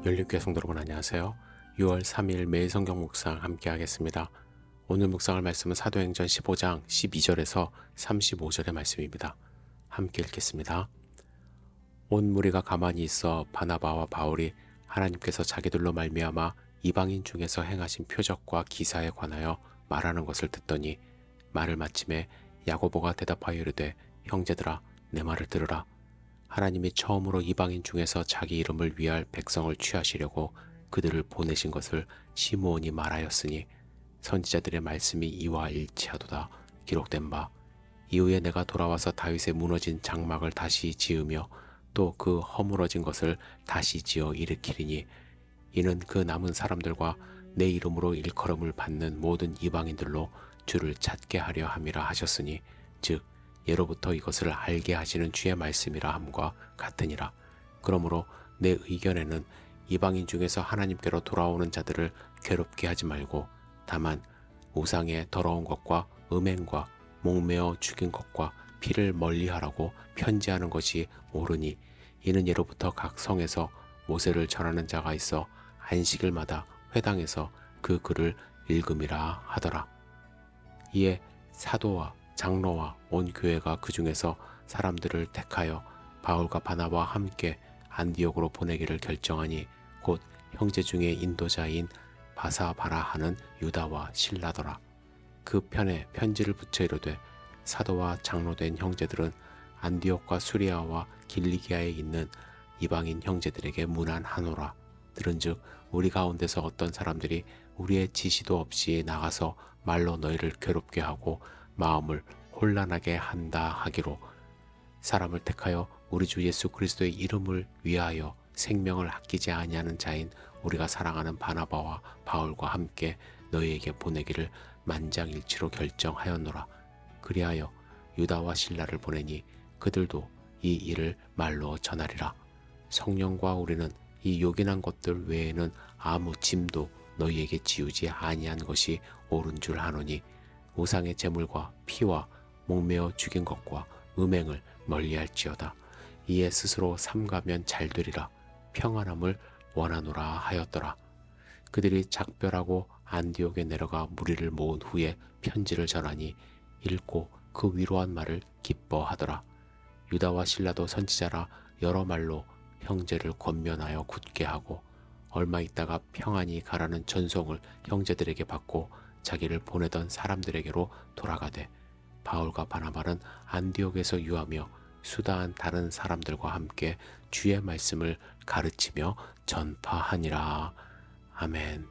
연립교회 성도 여러분 안녕하세요. 6월 3일 매일 성경 묵상 함께 하겠습니다. 오늘 묵상할 말씀은 사도행전 15장 12절에서 35절의 말씀입니다. 함께 읽겠습니다. 온 무리가 가만히 있어 바나바와 바울이 하나님께서 자기들로 말미암아 이방인 중에서 행하신 표적과 기사에 관하여 말하는 것을 듣더니 말을 마침에 야고보가 대답하여 이르되 형제들아 내 말을 들으라. 하나님이 처음으로 이방인 중에서 자기 이름을 위할 백성을 취하시려고 그들을 보내신 것을 시므온이 말하였으니 선지자들의 말씀이 이와 일치하도다 기록된 바 이후에 내가 돌아와서 다윗의 무너진 장막을 다시 지으며 또 그 허물어진 것을 다시 지어 일으키리니 이는 그 남은 사람들과 내 이름으로 일컬음을 받는 모든 이방인들로 주를 찾게 하려 함이라 하셨으니 즉 예로부터 이것을 알게 하시는 주의 말씀이라 함과 같으니라. 그러므로 내 의견에는 이방인 중에서 하나님께로 돌아오는 자들을 괴롭게 하지 말고 다만 우상의 더러운 것과 음행과 목매어 죽인 것과 피를 멀리하라고 편지하는 것이 옳으니 이는 예로부터 각 성에서 모세를 전하는 자가 있어 안식일마다 회당에서 그 글을 읽음이라 하더라. 이에 사도와 장로와 온 교회가 그 중에서 사람들을 택하여 바울과 바나바와 함께 안디옥으로 보내기를 결정하니 곧 형제 중에 인도자인 바사바라 하는 유다와 실라더라. 그 편에 편지를 붙여 이르되 사도와 장로된 형제들은 안디옥과 수리아와 길리기아에 있는 이방인 형제들에게 문안하노라. 들은즉 우리 가운데서 어떤 사람들이 우리의 지시도 없이 나가서 말로 너희를 괴롭게 하고 마음을 혼란하게 한다 하기로 사람을 택하여 우리 주 예수 그리스도의 이름을 위하여 생명을 아끼지 아니하는 자인 우리가 사랑하는 바나바와 바울과 함께 너희에게 보내기를 만장일치로 결정하였노라. 그리하여 유다와 실라를 보내니 그들도 이 일을 말로 전하리라. 성령과 우리는 이 요긴한 것들 외에는 아무 짐도 너희에게 지우지 아니한 것이 옳은 줄 아노니 우상의 제물과 피와 목매어 죽인 것과 음행을 멀리할지어다. 이에 스스로 삼가면 잘 되리라. 평안함을 원하노라 하였더라. 그들이 작별하고 안디옥에 내려가 무리를 모은 후에 편지를 전하니 읽고 그 위로한 말을 기뻐하더라. 유다와 실라도 선지자라 여러 말로 형제를 권면하여 굳게 하고 얼마 있다가 평안히 가라는 전송을 형제들에게 받고 자기를 보내던 사람들에게로 돌아가되 바울과 바나바는 안디옥에서 유하며 수다한 다른 사람들과 함께 주의 말씀을 가르치며 전파하니라. 아멘.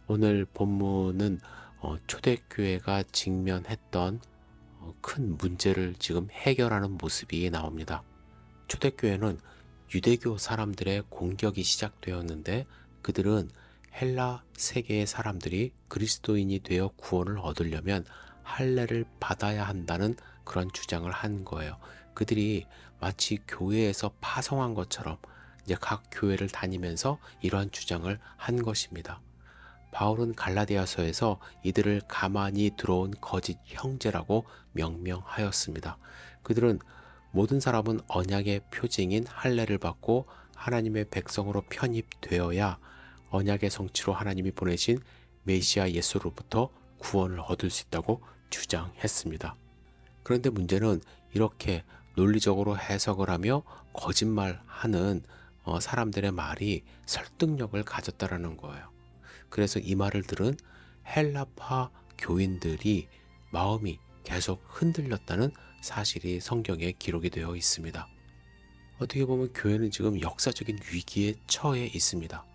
오늘 본문은 초대교회가 직면했던 큰 문제를 지금 해결하는 모습이 나옵니다. 초대교회는 유대교 사람들의 공격이 시작되었는데 그들은 헬라 세계의 사람들이 그리스도인이 되어 구원을 얻으려면 할례를 받아야 한다는 그런 주장을 한 거예요. 그들이 마치 교회에서 파송한 것처럼 이제 각 교회를 다니면서 이러한 주장을 한 것입니다. 바울은 갈라디아서에서 이들을 가만히 들어온 거짓 형제라고 명명하였습니다. 그들은 모든 사람은 언약의 표징인 할례를 받고 하나님의 백성으로 편입되어야 언약의 성취로 하나님이 보내신 메시아 예수로부터 구원을 얻을 수 있다고 주장했습니다. 그런데 문제는 이렇게 논리적으로 해석을 하며 거짓말하는 사람들의 말이 설득력을 가졌다라는 거예요. 그래서 이 말을 들은 헬라파 교인들이 마음이 계속 흔들렸다는 사실이 성경에 기록이 되어 있습니다. 어떻게 보면 교회는 지금 역사적인 위기에 처해 있습니다.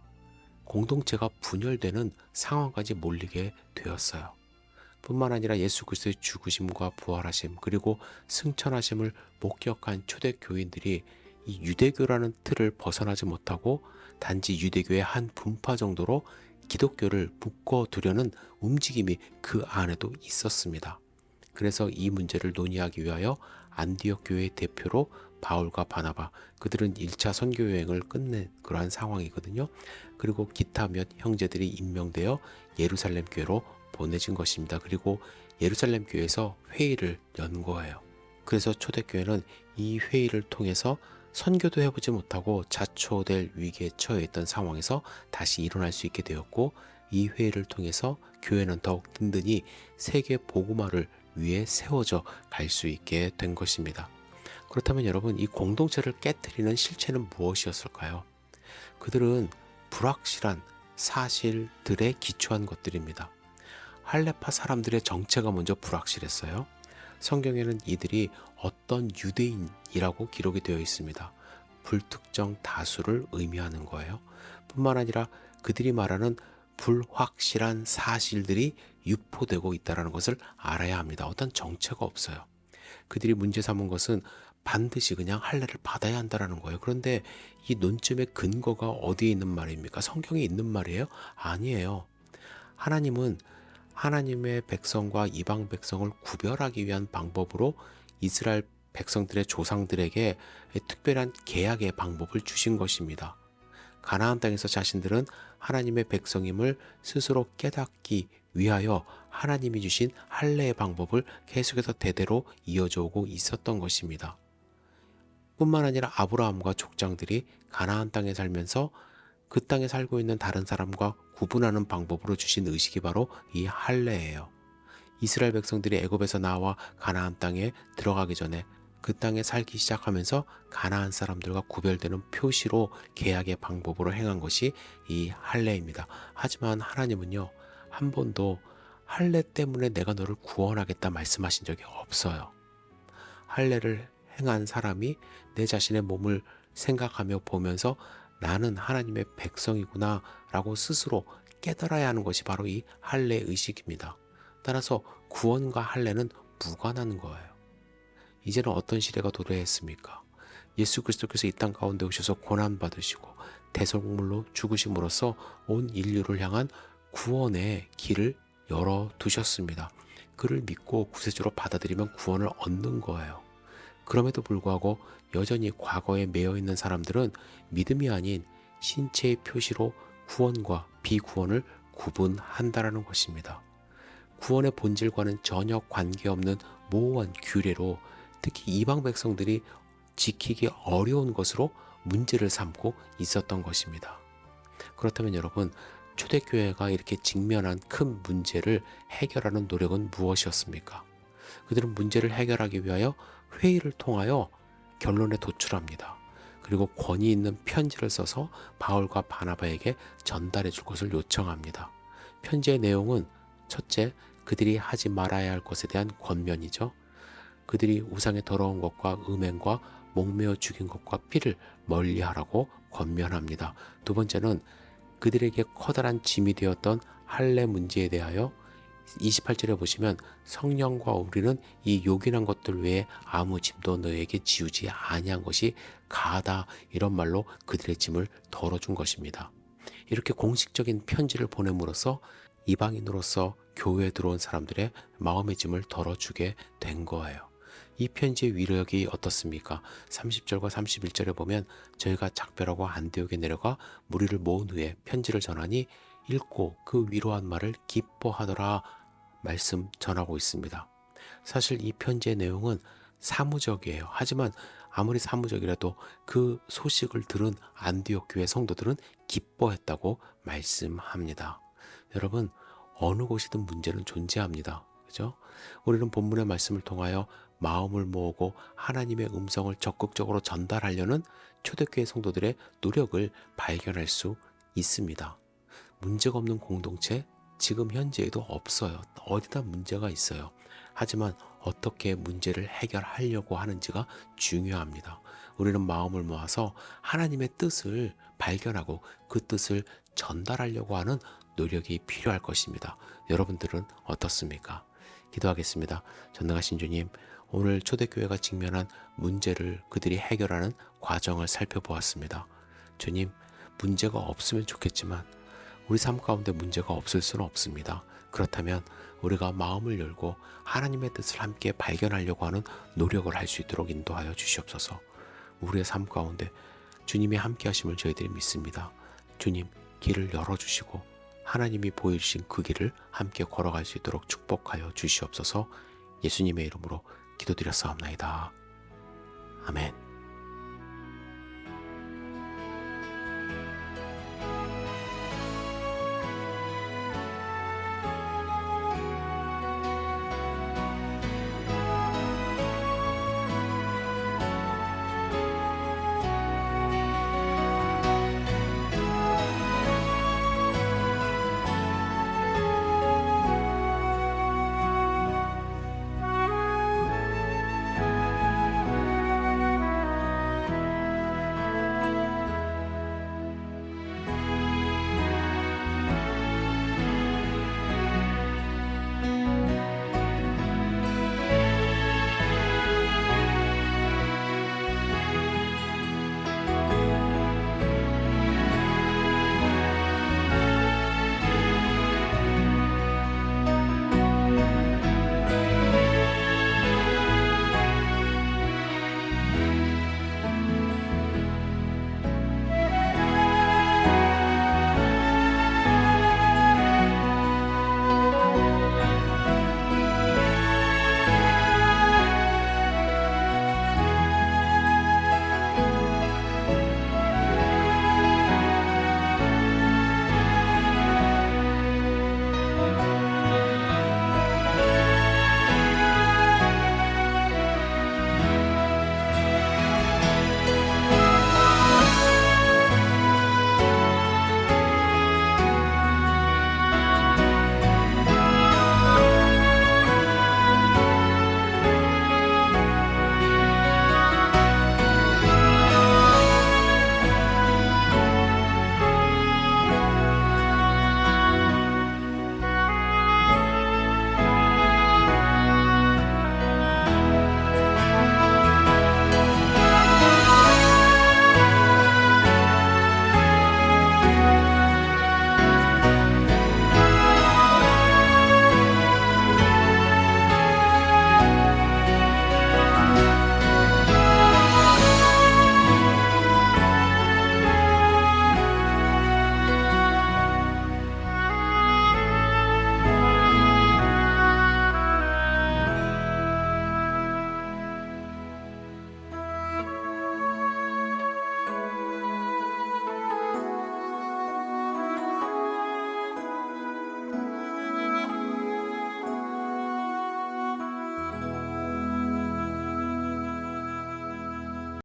공동체가 분열되는 상황까지 몰리게 되었어요. 뿐만 아니라 예수 그리스도의 죽으심과 부활하심 그리고 승천하심을 목격한 초대교인들이 이 유대교라는 틀을 벗어나지 못하고 단지 유대교의 한 분파 정도로 기독교를 묶어두려는 움직임이 그 안에도 있었습니다. 그래서 이 문제를 논의하기 위하여 안디옥 교회의 대표로 바울과 바나바, 그들은 1차 선교 여행을 끝낸 그러한 상황이거든요. 그리고 기타 몇 형제들이 임명되어 예루살렘 교회로 보내진 것입니다. 그리고 예루살렘 교회에서 회의를 연 거예요. 그래서 초대교회는 이 회의를 통해서 선교도 해보지 못하고 자초될 위기에 처해 있던 상황에서 다시 일어날 수 있게 되었고, 이 회의를 통해서 교회는 더욱 든든히 세계 복음화를 위해 세워져 갈 수 있게 된 것입니다. 그렇다면 여러분, 이 공동체를 깨트리는 실체는 무엇이었을까요? 그들은 불확실한 사실들에 기초한 것들입니다. 할레파 사람들의 정체가 먼저 불확실했어요. 성경에는 이들이 어떤 유대인이라고 기록이 되어 있습니다. 불특정 다수를 의미하는 거예요. 뿐만 아니라 그들이 말하는 불확실한 사실들이 유포되고 있다는 것을 알아야 합니다. 어떤 정체가 없어요. 그들이 문제 삼은 것은 반드시 그냥 할례를 받아야 한다는 거예요. 그런데 이 논점의 근거가 어디에 있는 말입니까? 성경에 있는 말이에요? 아니에요. 하나님은 하나님의 백성과 이방 백성을 구별하기 위한 방법으로 이스라엘 백성들의 조상들에게 특별한 계약의 방법을 주신 것입니다. 가나안 땅에서 자신들은 하나님의 백성임을 스스로 깨닫기 위하여 하나님이 주신 할례의 방법을 계속해서 대대로 이어져 오고 있었던 것입니다. 뿐만 아니라 아브라함과 족장들이 가나안 땅에 살면서 그 땅에 살고 있는 다른 사람과 구분하는 방법으로 주신 의식이 바로 이 할례예요. 이스라엘 백성들이 애굽에서 나와 가나안 땅에 들어가기 전에 그 땅에 살기 시작하면서 가나안 사람들과 구별되는 표시로 계약의 방법으로 행한 것이 이 할례입니다. 하지만 하나님은요, 한 번도 할례 때문에 내가 너를 구원하겠다 말씀하신 적이 없어요. 할례를 행한 사람이 내 자신의 몸을 생각하며 보면서 나는 하나님의 백성이구나 라고 스스로 깨달아야 하는 것이 바로 이 할례 의식입니다. 따라서 구원과 할례는 무관한 거예요. 이제는 어떤 시대가 도래했습니까? 예수 그리스도께서 이 땅 가운데 오셔서 고난받으시고 대속물로 죽으심으로써 온 인류를 향한 구원의 길을 열어두셨습니다. 그를 믿고 구세주로 받아들이면 구원을 얻는 거예요. 그럼에도 불구하고 여전히 과거에 매여 있는 사람들은 믿음이 아닌 신체의 표시로 구원과 비구원을 구분한다라는 것입니다. 구원의 본질과는 전혀 관계없는 모호한 규례로 특히 이방 백성들이 지키기 어려운 것으로 문제를 삼고 있었던 것입니다. 그렇다면 여러분, 초대교회가 이렇게 직면한 큰 문제를 해결하는 노력은 무엇이었습니까? 그들은 문제를 해결하기 위하여 회의를 통하여 결론에 도출합니다. 그리고 권위 있는 편지를 써서 바울과 바나바에게 전달해 줄 것을 요청합니다. 편지의 내용은 첫째, 그들이 하지 말아야 할 것에 대한 권면이죠. 그들이 우상의 더러운 것과 음행과 목매어 죽인 것과 피를 멀리하라고 권면합니다. 두 번째는 그들에게 커다란 짐이 되었던 할례 문제에 대하여 28절에 보시면 성령과 우리는 이 요긴한 것들 외에 아무 짐도 너에게 지우지 아니한 것이 가하다, 이런 말로 그들의 짐을 덜어준 것입니다. 이렇게 공식적인 편지를 보냄으로써 이방인으로서 교회에 들어온 사람들의 마음의 짐을 덜어주게 된 거예요. 이 편지의 위력이 어떻습니까? 30절과 31절에 보면 저희가 작별하고 안디옥에 내려가 무리를 모은 후에 편지를 전하니 읽고 그 위로한 말을 기뻐하더라 말씀 전하고 있습니다. 사실 이 편지의 내용은 사무적이에요. 하지만 아무리 사무적이라도 그 소식을 들은 안디옥 교회 성도들은 기뻐했다고 말씀합니다. 여러분, 어느 곳이든 문제는 존재합니다. 그죠? 우리는 본문의 말씀을 통하여 마음을 모으고 하나님의 음성을 적극적으로 전달하려는 초대교회 성도들의 노력을 발견할 수 있습니다. 문제가 없는 공동체, 지금 현재에도 없어요. 어디다 문제가 있어요. 하지만 어떻게 문제를 해결하려고 하는지가 중요합니다. 우리는 마음을 모아서 하나님의 뜻을 발견하고 그 뜻을 전달하려고 하는 노력이 필요할 것입니다. 여러분들은 어떻습니까? 기도하겠습니다. 전능하신 주님, 오늘 초대교회가 직면한 문제를 그들이 해결하는 과정을 살펴보았습니다. 주님, 문제가 없으면 좋겠지만 우리 삶 가운데 문제가 없을 수는 없습니다. 그렇다면 우리가 마음을 열고 하나님의 뜻을 함께 발견하려고 하는 노력을 할 수 있도록 인도하여 주시옵소서. 우리의 삶 가운데 주님이 함께 하심을 저희들이 믿습니다. 주님, 길을 열어주시고 하나님이 보여주신 그 길을 함께 걸어갈 수 있도록 축복하여 주시옵소서. 예수님의 이름으로 기도드렸사옵나이다. 아멘.